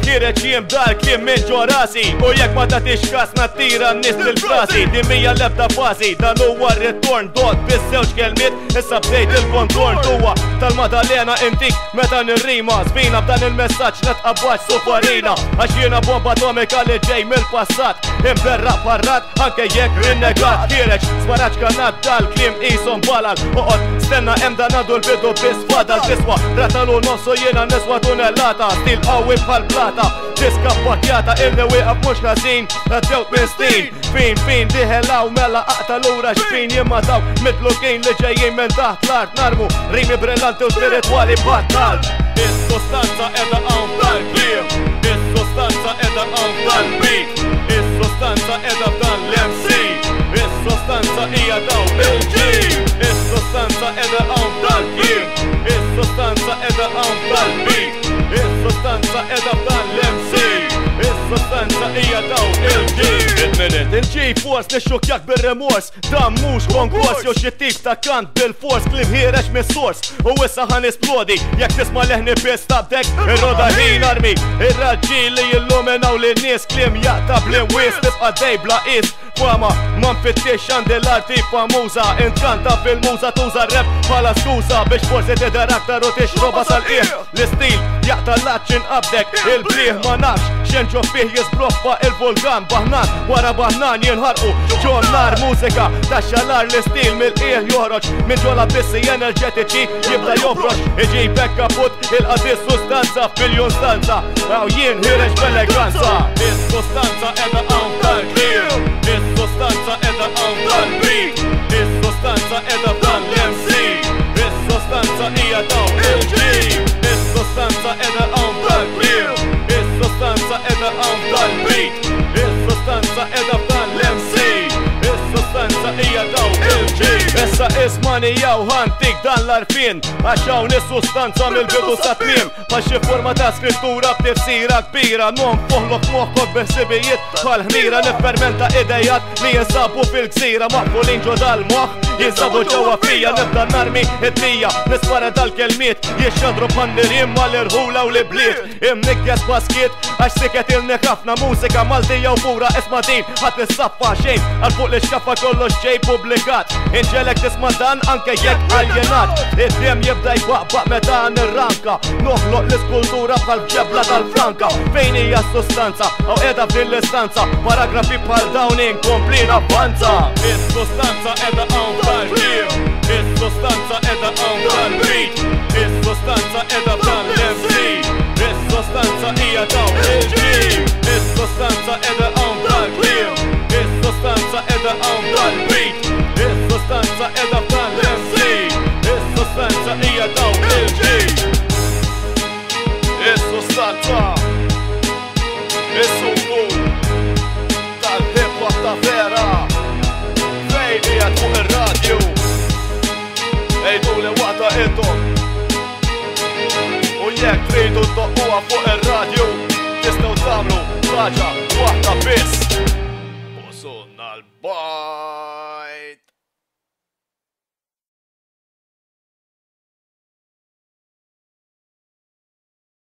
Kiret jiem dal-klim minn ġorasi u jekk ma tatix kas nattira n-nis bil-frasi. Dimija lebda fazi, dan huwa r-ritorn dot bis-żewġ kelmiet issa bdejt il-kontorn tuwa tal-Madalena intik meta nirrima Zbina b'dan il-messaġġ netqabbaġ sufarina għax jiena bomba atomika li ġej mill-passat imberraq parrat anke jekk rinnegat. Kireċ sparaċ kanat dal-klim qishom balal oqgħod stenna hemm dan għandu l-bidu biss fadal tiswa ratalu nofsu jiena niswa tunellata stil qawwi bħal plata diska pakjata illi wieqaf mhux ħażin għaddewt minn snin fin diħelaw mela aqta lura x'fin jimmataw mitlukin li ġejjin minn taħt l-art narmu rimi brillanti u spiritwali battal. Is-sostanza edha hawn tal-kliem, is-sostanza edha hawn tal-beat, is-sostanza edha f'dan l-MC, is-sostanza hija dawn il-ġim, is-sostanza edha hawn tal-kliem, is-sostanza edha hawn tal-beat, is-sostanza edha f'dan l-MC, is-sostanza hija dawn il-ġim. Il-minute il-ġi fors nixxukjak bil-remors dan mhux konkors jew xi tip ta' kant bil-fors klim ħireġ mis-sors u issa ħan esplodi jekk tisma' leħni biss tabdek ir-roda ħin armi ir-raġġil li jilluminaw lin-nies klim jaqta' bl-imwies tibqa' dej bla qis fama ma nfittix għandi l-arti famuża intkanta fil-muża tuża rep bħala skuża biex forsi tidher aktar u tixroba sal-qiegħ l-istil jaqta' l-aċċ inqabdek il-blieh ma nafx xenġo fih jisbroffa il-vulkan baħnan wara baħnan jinħarqu ġon nar mużika taxxalar l-istil mill-qiegħ joħroġ minn ġola bissi enerġetiċi jibda jofrox iġibek kaput il-qadis sustanza f'miljun stanza għaw jien ħireġ b'eleganza. Is-sostanza edha hawn tal-kliem, is-sostanza edha hawn tal-beat, is-sostanza edha f'dan l-MC, is-sostanza hija dawn il-ġim, is-sostanza edha hawn tal-kliem, is-sostanza edha hawn tal-beat, is-sostanza edha f'dan l-MC, is-sostanza hija dawn il-ġim. Issa ismani jew ħantik dan l-arfin għax hawn is-sustanza mill-bidu sa tmiem ma' xi forma ta' skrittura b'tifsira kbira non foħlok moħħok b'ħsibijiet bħal ħmira niffermenta idejat li jinsabu fil-gżira maqbulin ġo dal-moħħ jinsabu ġewwa fija nibda narmi id-dija nispara dal-kelmiet jixxadru b'ħanniriem mal-irħula u l-ibliet imnikjes baskiet għax siket ilni ħafna mużika Maltija u pura isma' din ħadd nissaffa xejn għal fuq l-xkaffa kollox ġej pubblikat inġelek tisma' dan anke jekk aljenat id-diem jibda jbaqbaq meta nirranka noħloq l-iskultura bħal ġebla tal-franka fejn hija s-sustanza aw qiegħda f'din l-istanza paragrafi bħal dawn inkompli avvanza. Is-sustanza qiegħda hawn tal-kliem, is-sustanza qiegħda hawn tal-beat, is-sustanza qiegħda f'dan l-MC, is-sustanza hija dawn il-ġim, is-sustanza qiegħda hawn tal-kliem, is-sustanza qiegħda hawn tal-beat, is-sustanza qiegħda f'dan l-MC, is-sustanza hija dawn il-ġim. Is-sustanza is-sufu tal-hip-hop ta' vera fejn hija fuq ir-radju ejduli waqta intom u jekk tridu tdoqquha fuq ir-radju tistgħu tagħmlu ħaġa waħda biss. Usunna l-bajt.